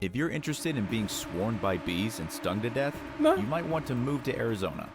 If you're interested in being swarmed by bees and stung to death, No. you might want to move to Arizona.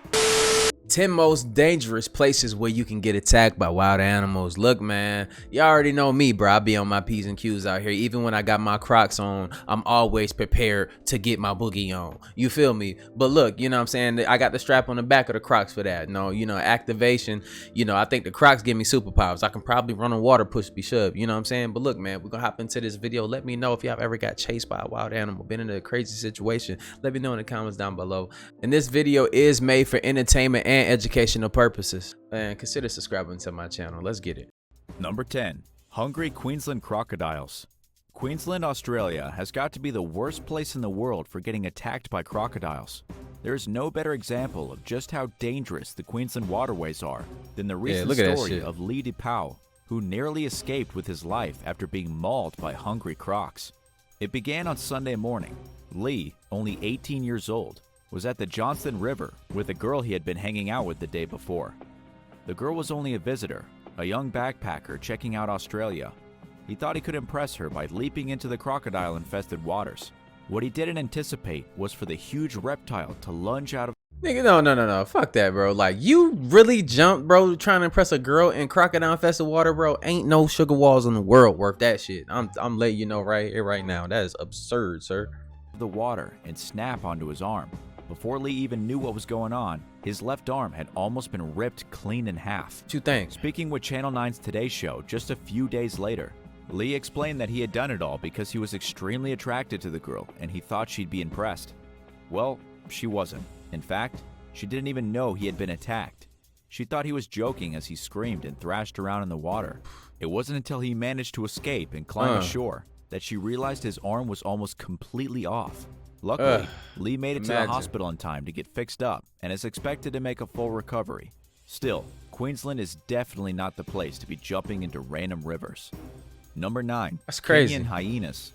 10 most dangerous places where you can get attacked by wild animals. Look, man, you already know me, bro. I be on my P's and Q's out here. Even when I got my Crocs on, I'm always prepared to get my boogie on. You feel me? But look, you know what I'm saying? I got the strap on the back of the Crocs for that. No, activation. I think the Crocs give me superpowers. I can probably run on water, push, be shoved. You know what I'm saying? But look, man, we're going to hop into this video. Let me know if y'all ever got chased by a wild animal, been in a crazy situation. Let me know in the comments down below. And this video is made for entertainment and educational purposes, and consider subscribing to my channel. Let's get it. Number 10. Hungry Queensland crocodiles. Queensland, Australia has got to be the worst place in the world for getting attacked by crocodiles. There is no better example of just how dangerous the Queensland waterways are than the recent story of Lee DePau, who nearly escaped with his life after being mauled by hungry crocs. It began on Sunday morning. Lee, only 18 years old, was at the Johnston River with a girl he had been hanging out with the day before. The girl was only a visitor, a young backpacker checking out Australia. He thought he could impress her by leaping into the crocodile-infested waters. What he didn't anticipate was for the huge reptile to lunge out of— Nigga, no. Fuck that, bro. Like, you really jumped, bro, trying to impress a girl in crocodile-infested water, bro? Ain't no sugar walls in the world worth that shit. I'm letting you know right here, right now. That is absurd, sir. The water and snap onto his arm. Before Lee even knew what was going on, his left arm had almost been ripped clean in half. What you think? Speaking with Channel 9's Today Show just a few days later, Lee explained that he had done it all because he was extremely attracted to the girl and he thought she'd be impressed. Well, she wasn't. In fact, she didn't even know he had been attacked. She thought he was joking as he screamed and thrashed around in the water. It wasn't until he managed to escape and climb ashore that she realized his arm was almost completely off. Luckily, Lee made it to the hospital in time to get fixed up and is expected to make a full recovery. Still, Queensland is definitely not the place to be jumping into random rivers. Number 9. That's crazy. Kenyan hyenas.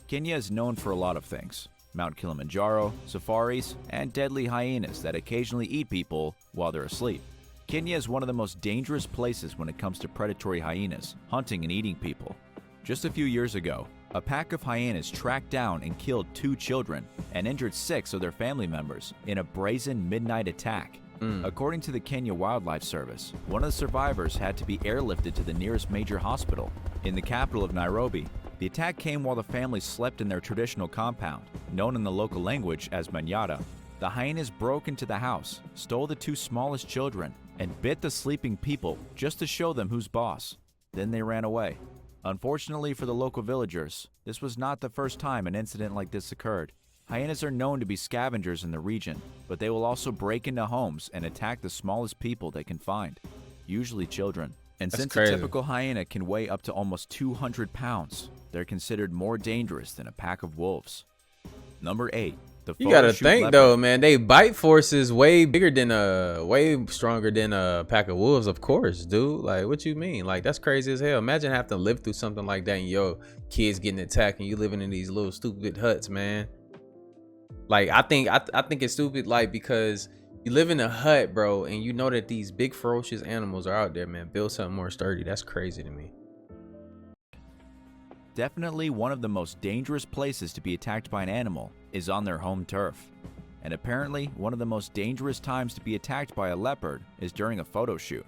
Kenya is known for a lot of things: Mount Kilimanjaro, safaris, and deadly hyenas that occasionally eat people while they're asleep. Kenya is one of the most dangerous places when it comes to predatory hyenas, hunting and eating people. Just a few years ago, a pack of hyenas tracked down and killed 2 children and injured 6 of their family members in a brazen midnight attack. According to the Kenya Wildlife Service, one of the survivors had to be airlifted to the nearest major hospital in the capital of Nairobi. The attack came while the family slept in their traditional compound, known in the local language as Manyata. The hyenas broke into the house, stole the 2 smallest children, and bit the sleeping people just to show them who's boss. Then they ran away. Unfortunately for the local villagers, this was not the first time an incident like this occurred. Hyenas are known to be scavengers in the region, but they will also break into homes and attack the smallest people they can find, usually children. And since a typical hyena can weigh up to almost 200 pounds, they're considered more dangerous than a pack of wolves. Number 8. You gotta think though, man. They bite force is way bigger than way stronger than a pack of wolves, of course, dude. Like, what you mean? Like, that's crazy as hell. Imagine having to live through something like that and your kids getting attacked and you living in these little stupid huts, man. Like, I think it's stupid, like, because you live in a hut, bro, and you know that these big ferocious animals are out there, man. Build something more sturdy. That's crazy to me. Definitely one of the most dangerous places to be attacked by an animal is on their home turf. And apparently, one of the most dangerous times to be attacked by a leopard is during a photo shoot.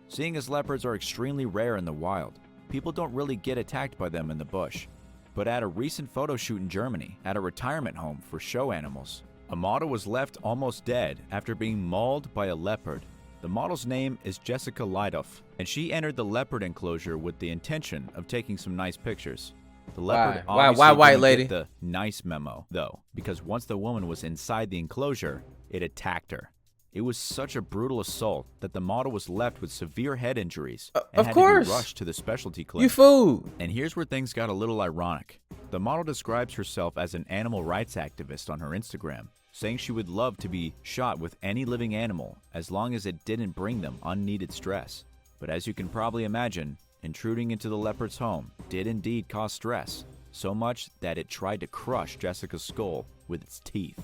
Seeing as leopards are extremely rare in the wild, people don't really get attacked by them in the bush. But at a recent photo shoot in Germany, at a retirement home for show animals, a model was left almost dead after being mauled by a leopard. The model's name is Jessica Leidoff, and she entered the leopard enclosure with the intention of taking some nice pictures. The leopard why white lady? The nice memo, though, because once the woman was inside the enclosure, it attacked her. It was such a brutal assault that the model was left with severe head injuries and had to be rushed to the specialty clinic. You fool! And here's where things got a little ironic. The model describes herself as an animal rights activist on her Instagram, saying she would love to be shot with any living animal as long as it didn't bring them unneeded stress. But as you can probably imagine, intruding into the leopard's home did indeed cause stress, so much that it tried to crush Jessica's skull with its teeth.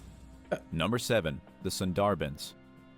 Number 7. The Sundarbans.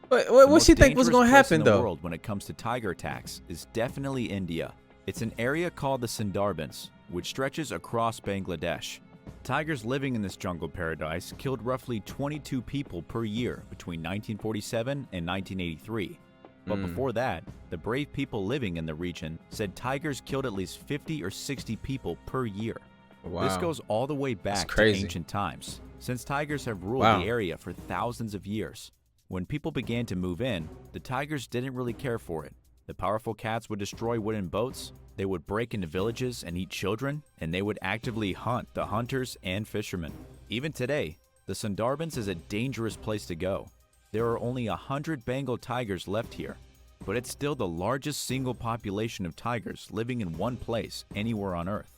What she think was going to happen, though? The world when it comes to tiger attacks is definitely India. It's an area called the Sundarbans, which stretches across Bangladesh. Tigers living in this jungle paradise killed roughly 22 people per year between 1947 and 1983. But before that, the brave people living in the region said tigers killed at least 50 or 60 people per year. Wow. This goes all the way back to ancient times, since tigers have ruled the area for thousands of years. When people began to move in, the tigers didn't really care for it. The powerful cats would destroy wooden boats, they would break into villages and eat children, and they would actively hunt the hunters and fishermen. Even today, the Sundarbans is a dangerous place to go. There are only 100 Bengal tigers left here, but it's still the largest single population of tigers living in one place anywhere on Earth.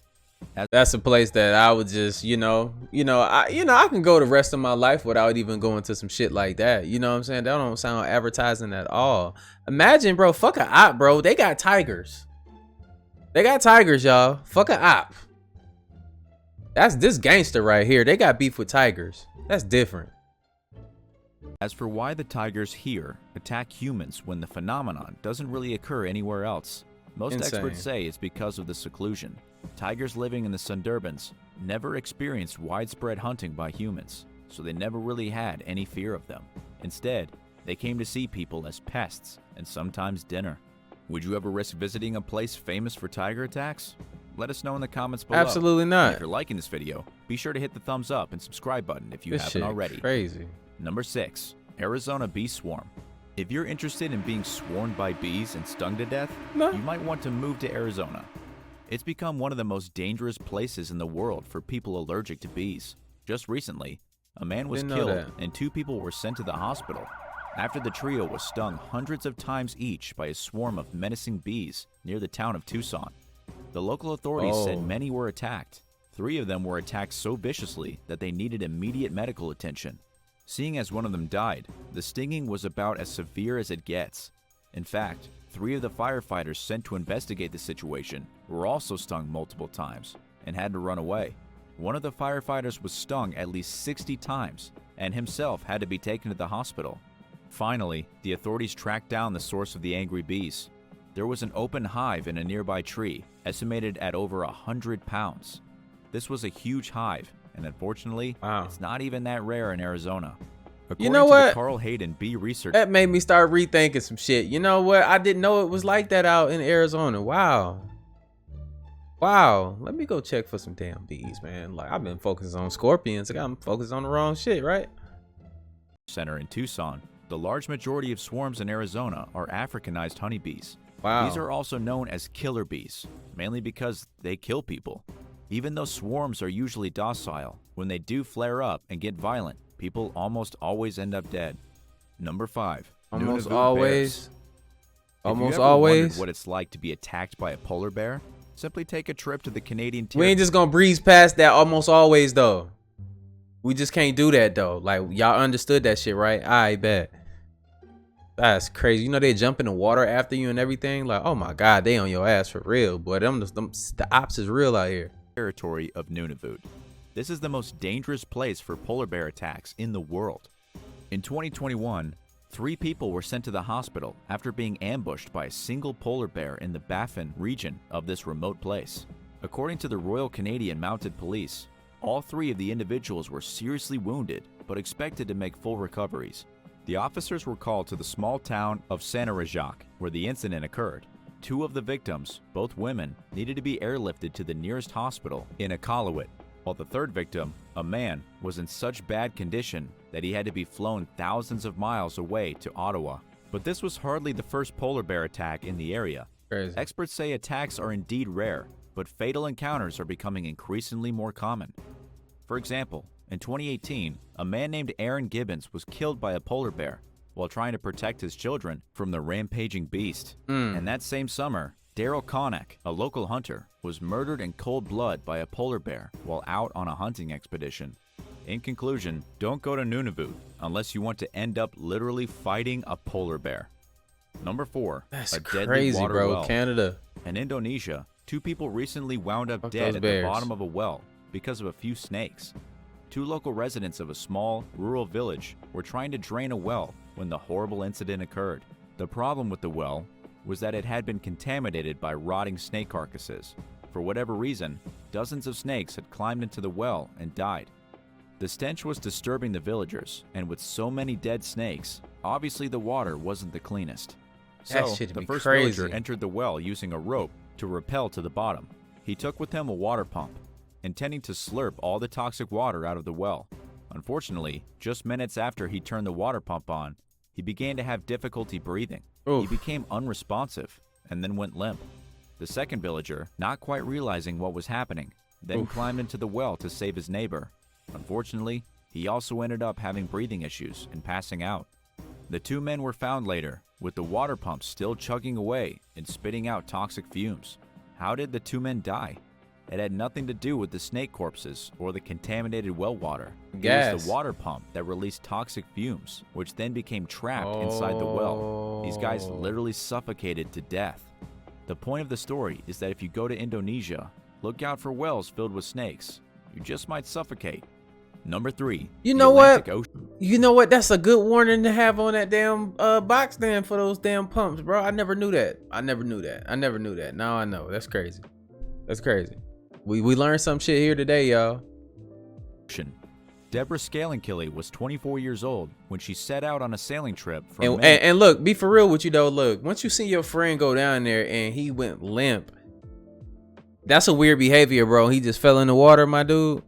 That's a place that I would just, I can go the rest of my life without even going to some shit like that. You know what I'm saying? That don't sound advertising at all. Imagine, bro, fuck a op, bro. They got tigers. They got tigers, y'all. Fuck a op. That's this gangster right here. They got beef with tigers. That's different. As for why the tigers here attack humans when the phenomenon doesn't really occur anywhere else, most experts say it's because of the seclusion. Tigers living in the Sundarbans never experienced widespread hunting by humans, so they never really had any fear of them. Instead, they came to see people as pests and sometimes dinner. Would you ever risk visiting a place famous for tiger attacks? Let us know in the comments below. Absolutely not. And if you're liking this video, be sure to hit the thumbs up and subscribe button if you haven't already. Crazy. Number 6. Arizona bee swarm. If you're interested in being swarmed by bees and stung to death, you might want to move to Arizona. It's become one of the most dangerous places in the world for people allergic to bees. Just recently, a man was killed and 2 people were sent to the hospital after the trio was stung hundreds of times each by a swarm of menacing bees near the town of Tucson. The local authorities said many were attacked. 3 of them were attacked so viciously that they needed immediate medical attention. Seeing as one of them died, the stinging was about as severe as it gets. In fact, 3 of the firefighters sent to investigate the situation were also stung multiple times and had to run away. One of the firefighters was stung at least 60 times and himself had to be taken to the hospital. Finally, the authorities tracked down the source of the angry bees. There was an open hive in a nearby tree, estimated at over 100 pounds. This was a huge hive, and unfortunately, it's not even that rare in Arizona. According to the Carl Hayden Bee Research, that made me start rethinking some shit. You know what? I didn't know it was like that out in Arizona. Wow. Let me go check for some damn bees, man. Like, I've been focusing on scorpions. Like, I'm focused on the wrong shit, right? Center in Tucson, the large majority of swarms in Arizona are Africanized honeybees. Wow. These are also known as killer bees, mainly because they kill people. Even though swarms are usually docile, when they do flare up and get violent, people almost always end up dead. Number 5. Almost always. Almost always. What it's like to be attacked by a polar bear? Simply take a trip to the Canadian We ain't just gonna breeze past that almost always though. We just can't do that though. Like, y'all understood that shit, right? I bet. That's crazy. You know they jump in the water after you and everything. Like, oh my God, they on your ass for real. Boy, the ops is real out here. Territory of Nunavut. This is the most dangerous place for polar bear attacks in the world. In 2021, 3 people were sent to the hospital after being ambushed by a single polar bear in the Baffin region of this remote place. According to the Royal Canadian Mounted Police, all 3 of the individuals were seriously wounded but expected to make full recoveries. The officers were called to the small town of Sanarajak, where the incident occurred. 2 of the victims, both women, needed to be airlifted to the nearest hospital in Iqaluit, while the 3rd victim, a man, was in such bad condition that he had to be flown thousands of miles away to Ottawa. But this was hardly the first polar bear attack in the area. Crazy. Experts say attacks are indeed rare, but fatal encounters are becoming increasingly more common. For example, in 2018, a man named Aaron Gibbons was killed by a polar bear while trying to protect his children from the rampaging beast. And that same summer, Daryl Connick, a local hunter, was murdered in cold blood by a polar bear while out on a hunting expedition. In conclusion, don't go to Nunavut unless you want to end up literally fighting a polar bear. Number 4. That's a deadly crazy, water bro. well. Canada. In Indonesia, 2 people recently wound up dead at the bottom of a well because of a few snakes. 2 local residents of a small, rural village were trying to drain a well when the horrible incident occurred. The problem with the well was that it had been contaminated by rotting snake carcasses. For whatever reason, dozens of snakes had climbed into the well and died. The stench was disturbing the villagers, and with so many dead snakes, obviously the water wasn't the cleanest. That So, shit'd the be first crazy. villager entered the well using a rope to rappel to the bottom. He took with him a water pump, intending to slurp all the toxic water out of the well. Unfortunately, just minutes after he turned the water pump on, he began to have difficulty breathing. Oof. He became unresponsive and then went limp. The second villager, not quite realizing what was happening, then climbed into the well to save his neighbor. Unfortunately, he also ended up having breathing issues and passing out. The two men were found later, with the water pump still chugging away and spitting out toxic fumes. How did the two men die? It had nothing to do with the snake corpses or the contaminated well water. It was the water pump that released toxic fumes, which then became trapped inside the well. These guys literally suffocated to death. The point of the story is that if you go to Indonesia, look out for wells filled with snakes. You just might suffocate. Number 3. You the know what? Atlantic Ocean. You know what? That's a good warning to have on that damn box then for those damn pumps, bro. I never knew that. I never knew that. Now I know. That's crazy. That's crazy. We learned some shit here today, y'all. Deborah Scalinkilly was 24 years old when she set out on a sailing trip from Maine. And look, be for real with you though. Look, once you see your friend go down there and he went limp, that's a weird behavior, bro. He just fell in the water, my dude.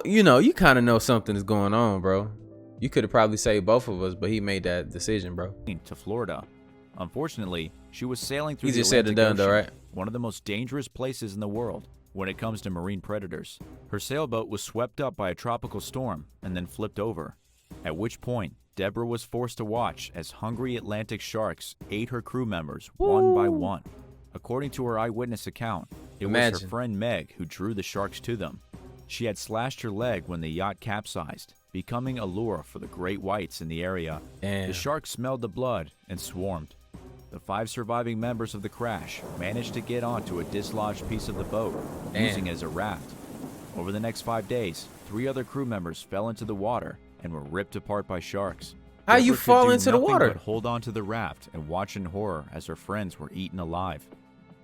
You kind of know something is going on, bro. You could have probably saved both of us, but he made that decision, bro. To Florida. Unfortunately, she was sailing through Easier the said than Atlantic done, Ocean, though, right? one of the most dangerous places in the world when it comes to marine predators. Her sailboat was swept up by a tropical storm and then flipped over, at which point Deborah was forced to watch as hungry Atlantic sharks ate her crew members one by one. According to her eyewitness account, it was her friend Meg who drew the sharks to them. She had slashed her leg when the yacht capsized, becoming a lure for the great whites in the area. Damn. The sharks smelled the blood and swarmed. The 5 surviving members of the crash managed to get onto a dislodged piece of the boat, using it as a raft. Over the next 5 days, 3 other crew members fell into the water and were ripped apart by sharks. How you Deborah fall could do into the nothing water? but hold on to the raft and watch in horror as her friends were eaten alive.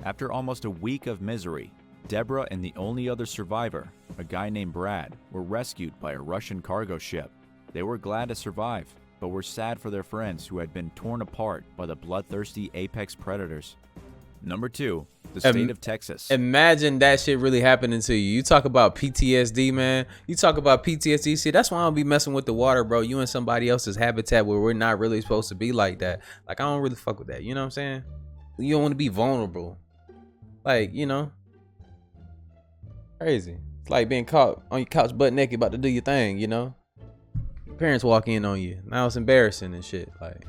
After almost a week of misery, Deborah and the only other survivor, a guy named Brad, were rescued by a Russian cargo ship. They were glad to survive, but were sad for their friends who had been torn apart by the bloodthirsty apex predators. Number 2, the state of Texas. Imagine that shit really happening to you. You talk about PTSD, man. You talk about PTSD. See, that's why I don't be messing with the water, bro. You in somebody else's habitat where we're not really supposed to be like that. Like, I don't really fuck with that. You know what I'm saying? You don't want to be vulnerable. Like, crazy. It's like being caught on your couch butt naked about to do your thing, Your parents walk in on you. Now it's embarrassing and shit. Like,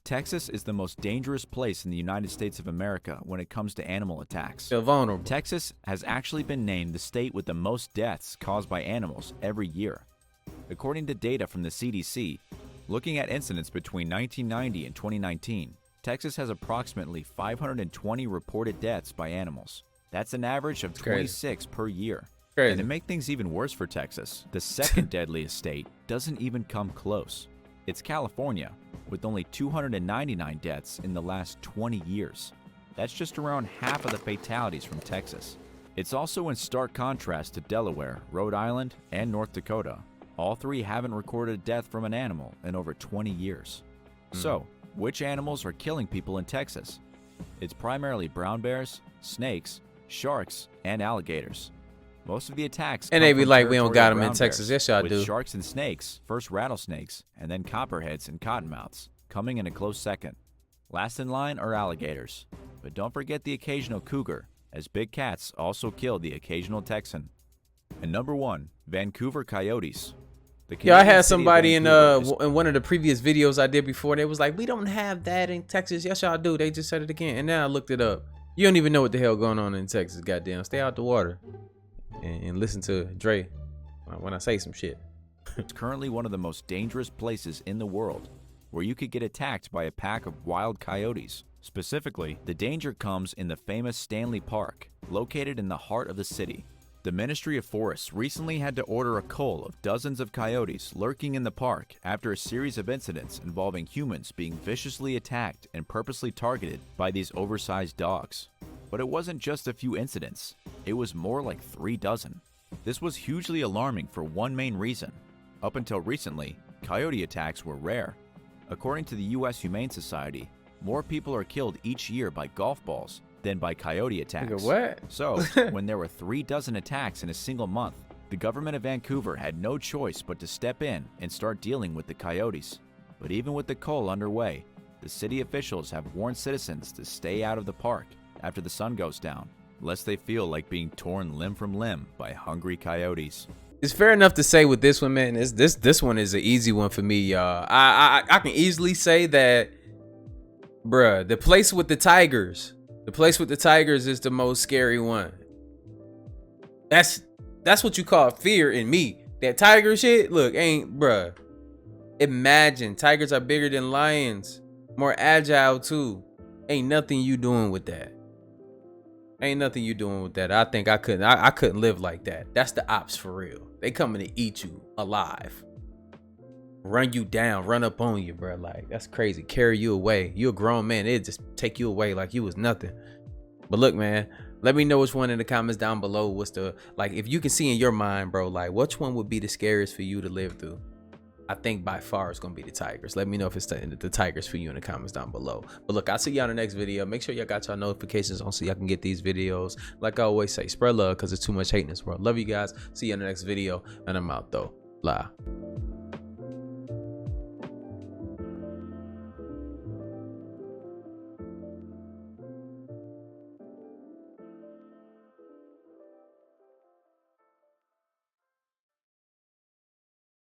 Texas is the most dangerous place in the United States of America when it comes to animal attacks. feel vulnerable. Texas has actually been named the state with the most deaths caused by animals every year. According to data from the CDC, looking at incidents between 1990 and 2019, Texas has approximately 520 reported deaths by animals. That's an average of 26 per year. Crazy. And to make things even worse for Texas, the second deadliest state doesn't even come close. It's California, with only 299 deaths in the last 20 years. That's just around half of the fatalities from Texas. It's also in stark contrast to Delaware, Rhode Island, and North Dakota. All 3 haven't recorded a death from an animal in over 20 years. So, which animals are killing people in Texas? It's primarily brown bears, snakes, sharks, and alligators. Most of the attacks And come they be from like, we don't got them territorial in brown Texas. bears, Yes, y'all with do. sharks and snakes, first rattlesnakes, and then copperheads and cottonmouths, coming in a close second. Last in line are alligators. But don't forget the occasional cougar, as big cats also kill the occasional Texan. And number 1, Vancouver coyotes. The Yeah, I Canadian had city of somebody in Vancouver is in one of the previous videos I did before. They was like, we don't have that in Texas. Yes, y'all do. They just said it again. And now I looked it up. You don't even know what the hell going on in Texas. Goddamn, stay out the water and listen to Dre when I say some shit. It's currently one of the most dangerous places in the world, where you could get attacked by a pack of wild coyotes. Specifically, the danger comes in the famous Stanley Park, located in the heart of the city. The Ministry of Forests recently had to order a cull of dozens of coyotes lurking in the park after a series of incidents involving humans being viciously attacked and purposely targeted by these oversized dogs. But it wasn't just a few incidents, it was more like 3 dozen. This was hugely alarming for one main reason. Up until recently, coyote attacks were rare. According to the US Humane Society, more people are killed each year by golf balls than by coyote attacks. What? So, when there were 3 dozen attacks in a single month, the government of Vancouver had no choice but to step in and start dealing with the coyotes. But even with the cull underway, the city officials have warned citizens to stay out of the park after the sun goes down, lest they feel like being torn limb from limb by hungry coyotes. It's fair enough to say with this one, man. This one is an easy one for me, y'all. I can easily say that, bruh, the place with the tigers is the most scary one. That's what you call fear in me. That tiger shit, look, bruh. Imagine tigers are bigger than lions, more agile too. Ain't nothing you doing with that. I think I couldn't live like that. That's the ops for real. They coming to eat you alive. Run you down, run up on you, bro. Like, that's crazy. Carry you away. You a grown man. It'd just take you away like you was nothing. But look, man, let me know which one in the comments down below. What's the, like, if you can see in your mind, bro, like, which one would be the scariest for you to live through? I think by far it's gonna be the tigers. Let me know if it's the tigers for you in the comments down below. But look, I'll see y'all in the next video. Make sure y'all got y'all notifications on so y'all can get these videos. Like I always say, spread love because there's too much hate in this world. Love you guys. See you in the next video. And I'm out though. Blah.